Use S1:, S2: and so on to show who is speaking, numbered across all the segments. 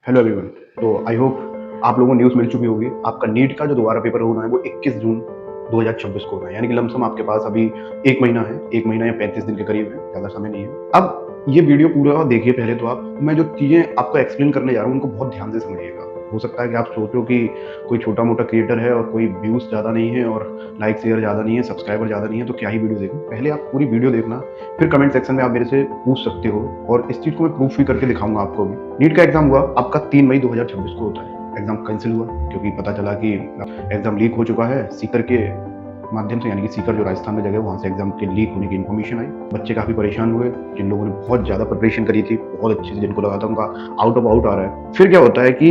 S1: Hello everyone. तो I hope आप लोगों को न्यूज़ मिल चुकी होगी। आपका नीट का जो दोबारा पेपर होना है वो 21 जून 2026 को होना है, यानी कि लमसम आपके पास अभी 1 महीना है, 1 महीना या 35 दिन के करीब है, ज़्यादा समय नहीं है। अब ये वीडियो पूरा देखिए पहले तो आप, मैं जो चीज़ें आपको एक्सप्लेन करने जा रहा हूँ उनको बहुत ध्यान से समझिएगा। हो सकता है कि आप सोचो कि कोई छोटा-मोटा क्रिएटर है और कोई व्यूज़ ज़्यादा नहीं है और लाइक शेयर ज़्यादा नहीं है, सब्सक्राइबर ज़्यादा नहीं है, तो क्या ही वीडियो देखूँ। पहले आप पूरी वीडियो देखना, फिर कमेंट सेक्शन में आप मेरे से पूछ सकते हो और इस चीज़ को मैं प्रूफ भी करके दिखाऊँगा आपको भी। नीट का एग्ज़ाम हुआ आपका 3 मई 2026 को होता है। एग्ज़ाम कैंसिल हुआ क्योंकि पता चला कि एग्ज़ाम लीक हो चुका है सीकर के माध्यम से, यानी कि सीकर जो राजस्थान में जगह है वहाँ से एग्ज़ाम के लीक होने की इन्फॉर्मेशन आई। बच्चे काफ़ी परेशान हुए, जिन लोगों ने बहुत ज़्यादा प्रिपरेशन करी थी, बहुत अच्छे से जिनको लगा था उनका आउट ऑफ आउट आ रहा है। फिर क्या होता है कि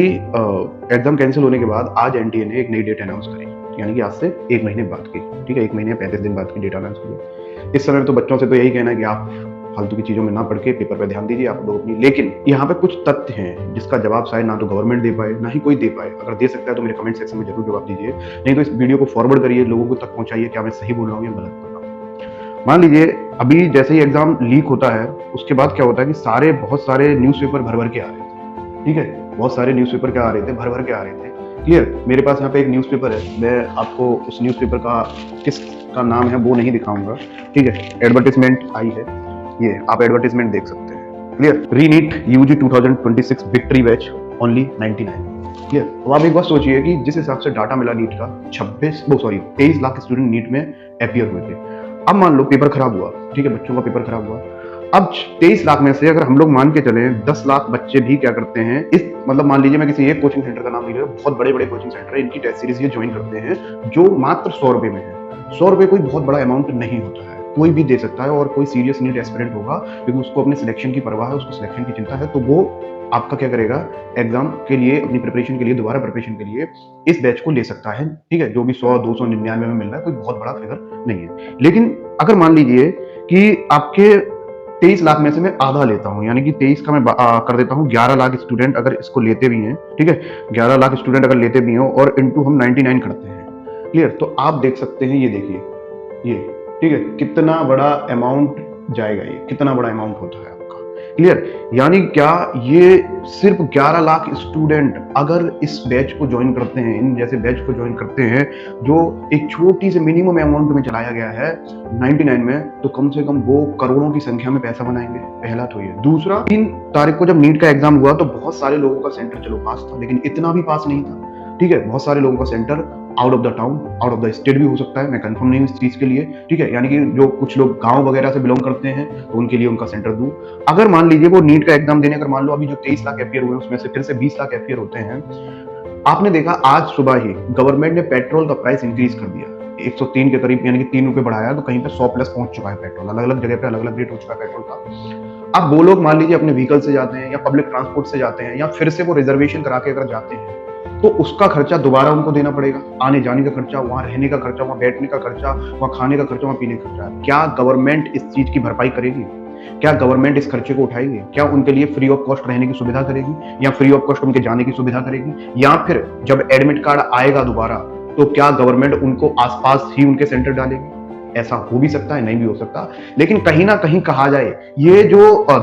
S1: एग्ज़ाम कैंसिल होने के बाद आज एनटीए ने एक नई डेट अनाउंस करी, यानी कि आज से 1 महीने बाद की, ठीक है, 1 महीने 35 दिन बाद की डेट अनाउंस करी। इस समय तो बच्चों से तो यही कहना है कि आप फालतू की चीज़ों में ना पढ़ के पेपर पे ध्यान दीजिए आप लोग अपनी। लेकिन यहाँ पे कुछ तथ्य हैं जिसका जवाब शायद ना तो गवर्नमेंट दे पाए ना ही कोई दे पाए। अगर दे सकता है तो मेरे कमेंट सेक्शन में जरूर जवाब दीजिए, नहीं तो इस वीडियो को फॉरवर्ड करिए, लोगों को तक पहुंचाइए क्या मैं सही बोल रहा हूँ या गलत बोल रहा हूँ। मान लीजिए अभी जैसे ही एग्जाम लीक होता है उसके बाद क्या होता है कि बहुत सारे न्यूज़पेपर भर भर के आ रहे थे, ठीक है, बहुत सारे न्यूज़पेपर क्या आ रहे थे, भर भर के आ रहे थे। क्लियर। मेरे पास यहाँ पे एक न्यूज़पेपर है, मैं आपको उस न्यूज़पेपर का किस का नाम है वो नहीं दिखाऊंगा, ठीक है, एडवर्टीजमेंट आई है, ये आप एडवर्टीजमेंट देख सकते हैं। Clear. ReNEET UG 2026 victory batch only 99। Clear. तो आप एक बात सोचिए कि जिस हिसाब से डाटा मिला नीट का 23 लाख स्टूडेंट नीट में अपियर हुए थे। अब मान लो पेपर खराब हुआ, ठीक है, बच्चों का पेपर खराब हुआ। अब 23 लाख में से अगर हम लोग मान के चले 10 लाख बच्चे भी क्या करते हैं, इस मतलब मान लीजिए मैं किसी एक कोचिंग सेंटर का नाम नहीं ले रहा, बहुत बड़े बड़े कोचिंग सेंटर है, इनकी टेस्ट सीरीज ये ज्वाइन करते हैं जो मात्र 100 रुपए में है। 100 रुपए कोई बहुत बड़ा अमाउंट नहीं होता है, कोई भी दे सकता है और कोई सीरियस नीट एस्पिरेंट होगा क्योंकि उसको अपने सिलेक्शन की परवाह है, उसको सिलेक्शन की चिंता है, तो वो आपका क्या करेगा, एग्जाम के लिए अपनी प्रिपरेशन के लिए, दोबारा प्रिपरेशन के लिए इस बैच को ले सकता है, ठीक है, जो भी 100 299 में मिल रहा है, कोई बहुत बड़ा फिगर नहीं है। लेकिन अगर मान लीजिए कि आपके 23 लाख में से मैं आधा लेता हूं, यानी कि 23 का मैं कर देता हूं 11 लाख स्टूडेंट अगर इसको लेते भी हैं, ठीक है, 11 लाख स्टूडेंट अगर लेते भी हो और इनटू हम 99 करते हैं। क्लियर। तो आप देख सकते हैं, ये देखिए ये, ठीक है, कितना बड़ा अमाउंट जाएगा, ये कितना बड़ा अमाउंट होता है आपका। क्लियर। यानी क्या ये सिर्फ 11 लाख स्टूडेंट अगर इस बैच को ज्वाइन करते हैं, इन जैसे बैच को ज्वाइन करते हैं जो एक छोटी से मिनिमम अमाउंट में चलाया गया है 99 में, तो कम से कम वो करोड़ों की संख्या में पैसा बनाएंगे। पहला तो ये। दूसरा, 3 तारीख को जब नीट का एग्जाम हुआ तो बहुत सारे लोगों का सेंटर चलो पास था, लेकिन इतना भी पास नहीं था, ठीक है, बहुत सारे लोगों का centre out of the town, out of the state भी हो सकता है, मैं कंफर्म नहीं हूँ इस चीज के लिए, ठीक है, यानी कि जो कुछ लोग गांव वगैरह से बिलोंग करते हैं तो उनके लिए उनका सेंटर दूं। अगर मान लीजिए वो नीट का एग्जाम देने, अगर मान लो अभी जो 23 लाख एफियर हुए उसमें से फिर से 20 लाख एफियर होते हैं, आपने देखा आज सुबह ही गवर्नमेंट ने पेट्रोल का प्राइस इंक्रीज कर दिया 103 के करीब, यानी कि 3 रुपए बढ़ाया, तो कहीं पे 100 प्लस पहुंच चुका है पेट्रोल, अलग अलग जगह पे अलग अलग रेट हो चुका है पेट्रोल का। अब वो लोग मान लीजिए अपने व्हीकल से जाते हैं या पब्लिक ट्रांसपोर्ट से जाते हैं या फिर से वो रिजर्वेशन करा के अगर जाते हैं तो उसका खर्चा दोबारा उनको देना पड़ेगा, आने जाने का खर्चा, वहां रहने का खर्चा, वहां बैठने का खर्चा, वहां खाने का खर्चा, वहां पीने का खर्चा। क्या गवर्नमेंट इस चीज की भरपाई करेगी? क्या गवर्नमेंट इस खर्चे को उठाएगी? क्या उनके लिए फ्री ऑफ कॉस्ट रहने की सुविधा करेगी या फ्री ऑफ कॉस्ट उनके जाने की सुविधा करेगी? या फिर जब एडमिट कार्ड आएगा दोबारा तो क्या गवर्नमेंट उनको आसपास ही उनके सेंटर डालेगी? ऐसा हो भी सकता है, नहीं भी हो सकता, लेकिन कहीं ना कहीं कहा जाए ये जो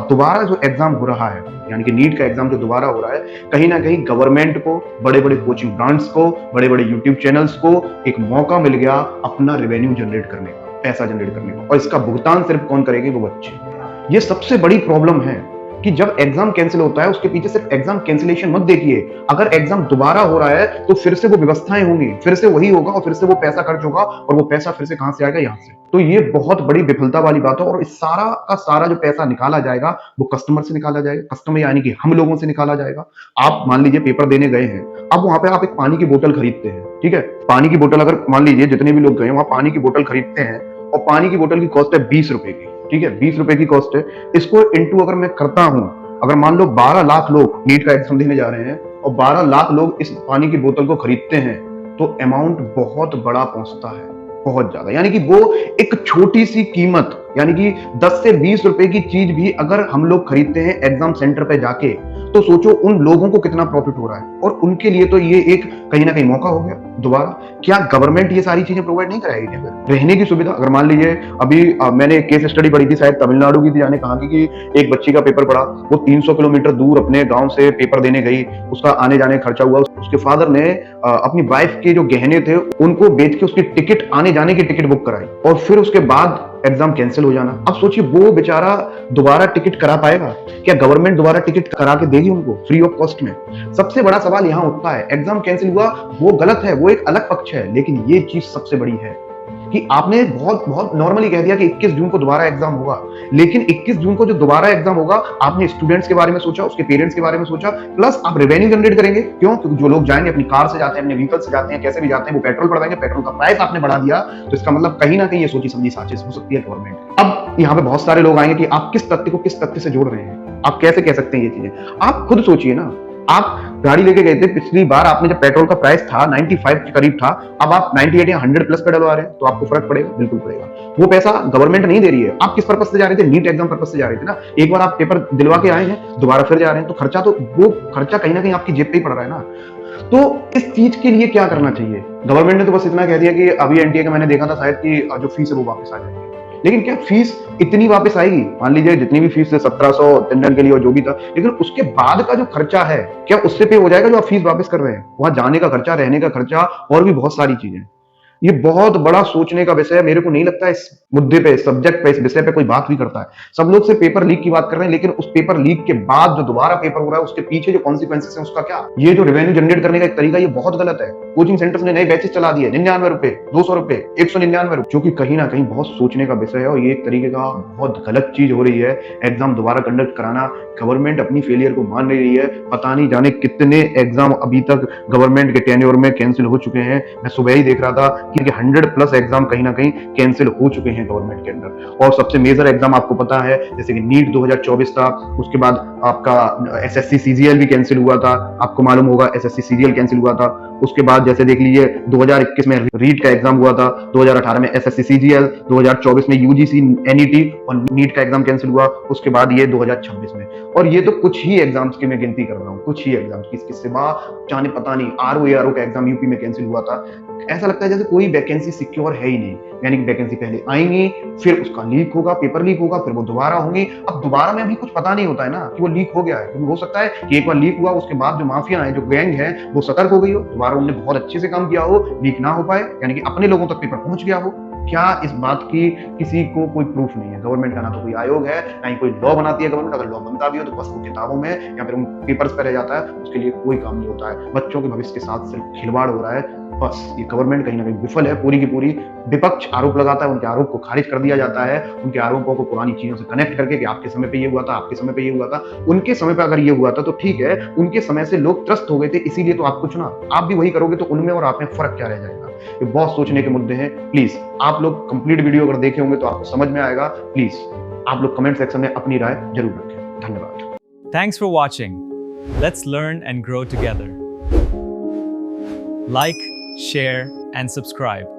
S1: दोबारा जो एग्जाम हो रहा है, यानी कि नीट का एग्जाम जो दोबारा हो रहा है, कहीं ना कहीं गवर्नमेंट को, बड़े बड़े कोचिंग ब्रांड्स को, बड़े बड़े यूट्यूब चैनल्स को एक मौका मिल गया अपना रेवेन्यू जनरेट करने का, पैसा जनरेट करने का, और इसका भुगतान सिर्फ कौन करेंगे? वो बच्चे। ये सबसे बड़ी प्रॉब्लम है कि जब एग्जाम कैंसिल होता है उसके पीछे सिर्फ एग्जाम कैंसिलेशन मत देखिए, अगर एग्जाम दोबारा हो रहा है तो फिर से वो व्यवस्थाएं होंगी, फिर से वही होगा और फिर से वो पैसा खर्च होगा, और वो पैसा फिर से कहां से आएगा? यहां से। तो ये बहुत बड़ी विफलता वाली बात है, और इस सारा का सारा जो पैसा निकाला जाएगा वो कस्टमर से निकाला जाएगा, कस्टमर यानी कि हम लोगों से निकाला जाएगा। आप मान लीजिए पेपर देने गए हैं, अब वहां पे आप एक पानी की बोतल खरीदते हैं, ठीक है, पानी की बोतल अगर मान लीजिए जितने भी लोग गए वहां पानी की बोतल खरीदते हैं और पानी की बोतल की कॉस्ट है 20 रुपए की, ठीक है, 20 रुपए की कॉस्ट है। इसको इंटू अगर मैं करता हूं, अगर मान लो 12 लाख लोग नीट का एग्जाम देने जा रहे हैं और 12 लाख लोग इस पानी की बोतल को खरीदते हैं तो अमाउंट बहुत बड़ा पहुंचता है, बहुत ज्यादा, यानी कि वो एक छोटी सी कीमत यानी कि 10 से 20 रुपए की चीज भी अगर हम लोग खरीदते हैं एग्जाम सेंटर पे जाके, तो सोचो उन लोगों को कितना प्रॉफिट हो रहा है, और उनके लिए तो ये एक कहीं ना कहीं मौका हो गया दोबारा। क्या गवर्नमेंट ये सारी चीजें प्रोवाइड नहीं कराएगी क्या? फिर रहने की सुविधा, अगर मान लीजिए अभी मैंने एक केस स्टडी पढ़ी थी, शायद तमिलनाडु की थी, जाने कहा कि एक बच्ची का पेपर पड़ा, वो 300 किलोमीटर दूर अपने गांव से पेपर देने गई, उसका आने जाने खर्चा हुआ, उसके फादर ने अपनी वाइफ के जो गहने थे उनको बेच के उसकी टिकट, आने जाने की टिकट बुक कराई, और फिर उसके बाद एग्जाम कैंसिल हो जाना। अब सोचिए वो बेचारा दोबारा टिकट करा पाएगा क्या? गवर्नमेंट दोबारा टिकट करा के देगी उनको फ्री ऑफ कॉस्ट में? सबसे बड़ा सवाल यहां उठता है, एग्जाम कैंसिल हुआ वो गलत है, वो एक अलग पक्ष है, लेकिन ये चीज सबसे बड़ी है कि आपने बहुत बहुत नॉर्मली कह दिया कि 21 जून को दोबारा एग्जाम होगा, लेकिन 21 जून को जो दोबारा एग्जाम होगा, आपने स्टूडेंट्स के बारे में सोचा, उसके पेरेंट्स के बारे में सोचा, प्लस आप रेवेन्यू जनरेट करेंगे। क्यों? क्योंकि जो लोग जाएंगे अपनी कार से जाते हैं, अपने व्हीकल से जाते हैं, कैसे भी जाते हैं, वो पेट्रोल बढ़ाएंगे, पेट्रोल का प्राइस आपने बढ़ा दिया, तो इसका मतलब कहीं ना कहीं ये सोची समझी साजिश हो सकती है गवर्नमेंट। अब यहाँ पे बहुत सारे लोग आएंगे कि आप किस तथ्य को किस तथ्य से जोड़ रहे हैं, आप कैसे कह सकते हैं ये चीजें? आप खुद सोचिए ना, आप गाड़ी लेके गए थे, पिछली बार आपने जब पेट्रोल का प्राइस था 95 के करीब था, अब आप 98 या 100 प्लस पे डलवा रहे हैं, तो आपको फर्क पड़ेगा? बिल्कुल पड़ेगा। वो पैसा गवर्नमेंट नहीं दे रही है। आप किस पर्पस से जा रहे थे? नीट एग्जाम पर्पस से जा रहे थे ना। एक बार आप पेपर दिलवा के आए हैं, दोबारा फिर जा रहे हैं, तो खर्चा, तो वो खर्चा कहीं ना कहीं आपकी जेब पे ही पड़ रहा है ना। तो इस चीज के लिए क्या करना चाहिए? गवर्नमेंट ने तो बस इतना कह दिया कि अभी एनटीए का मैंने देखा था शायद कि जो फीस है वो वापस आ जाएगी, लेकिन क्या फीस इतनी वापस आएगी? मान लीजिए जितनी भी फीस है 1700 अटेंडेंट के लिए और जो भी था, लेकिन उसके बाद का जो खर्चा है क्या उससे पे हो जाएगा जो आप फीस वापस कर रहे हैं? वहां जाने का खर्चा, रहने का खर्चा, और भी बहुत सारी चीजें। ये बहुत बड़ा सोचने का विषय है। मेरे को नहीं लगता इस मुद्दे पे, सब्जेक्ट पे, इस विषय पे कोई बात भी करता है। सब लोग सिर्फ पेपर लीक की बात कर रहे हैं, लेकिन उस पेपर लीक के बाद जो दोबारा पेपर हो रहा है उसके पीछे जो कॉन्सिक्वेंसेस है उसका क्या? ये जो रेवेन्यू जनरेट करने का एक तरीका, ये बहुत गलत है। कोचिंग सेंटर्स ने नए बैचेस चला दिए, 99 रुपए, 200 रुपए, 199 रुपए, जो कि कहीं ना कहीं बहुत सोचने का विषय है, और ये एक तरीके का बहुत गलत चीज हो रही है। एग्जाम दोबारा कंडक्ट कराना, गवर्नमेंट अपनी फेलियर को मान नहीं रही है। पता नहीं जाने कितने एग्जाम अभी तक गवर्नमेंट के टेन्योर में कैंसिल हो चुके हैं। मैं सुबह ही देख रहा था कि 100 प्लस एग्जाम कहीं ना कहीं कैंसिल हो चुके हैं गवर्नमेंट के अंदर। और सबसे मेजर एग्जाम आपको पता है, जैसे कि नीट 2024 था, उसके बाद आपका एसएससी सीजीएल भी कैंसिल हुआ था, आपको मालूम होगा एसएससी सीजीएल कैंसिल हुआ था। उसके बाद जैसे देख लीजिए 2021 में रीट का एग्जाम हुआ था, 2018 में एसएससी सीजीएल, 2024 में यूजीसी एनईटी और नीट का एग्जाम कैंसिल हुआ, उसके बाद ये 2026 में। और ये तो कुछ ही एग्जाम्स की मैं गिनती कर रहा हूँ, कुछ ही एग्जाम्स की। इसके सिवा जाने पता नहीं आरओ का एग्जाम यूपी में कैंसिल हुआ था। ऐसा लगता है जैसे कोई वैकेंसी सिक्योर है ही नहीं, यानी कि वैकेंसी पहले आएंगी, फिर उसका लीक होगा, पेपर लीक होगा, फिर वो दोबारा होंगी। अब दोबारा में अभी कुछ पता नहीं होता है ना कि वो लीक हो गया है, क्योंकि हो सकता है कि एक बार लीक हुआ, उसके बाद जो माफिया है, जो गैंग है, वो सतर्क हो गई हो, दोबारा उन्होंने बहुत अच्छे से काम किया हो, लीक ना हो पाए, यानी कि अपने लोगों तक पेपर पहुंच गया हो। क्या इस बात की किसी को कोई प्रूफ नहीं है? गवर्नमेंट का ना तो कोई आयोग है, ना ही कोई लॉ बनाती है गवर्नमेंट। अगर लॉ बनता भी हो तो बस वो किताबों में या फिर उन पेपर्स पे रह जाता है, उसके लिए कोई काम नहीं होता है। बच्चों के भविष्य के साथ सिर्फ खिलवाड़ हो रहा है। बस ये गवर्नमेंट कहीं ना कहीं विफल है, पूरी की पूरी। विपक्ष आरोप लगाता है, उनके आरोप को खारिज कर दिया जाता है, उनके आरोपों को पुरानी चीजों से कनेक्ट करके कि आपके समय पे ये हुआ था, आपके समय पे ये हुआ था, उनके समय पे अगर ये हुआ था तो ठीक है, उनके समय से लोग त्रस्त हो गए थे, इसीलिए तो आपको चुना। आप भी वही करोगे तो उनमें और आप में फर्क क्या रह जाएगा? ये बहुत सोचने के मुद्दे हैं। प्लीज आप लोग कंप्लीट वीडियो अगर देखे होंगे तो आपको समझ में आएगा। प्लीज आप लोग कमेंट सेक्शन में अपनी राय जरूर रखें। धन्यवाद।
S2: Thanks for watching. Let's learn and grow together. Like, share, and subscribe.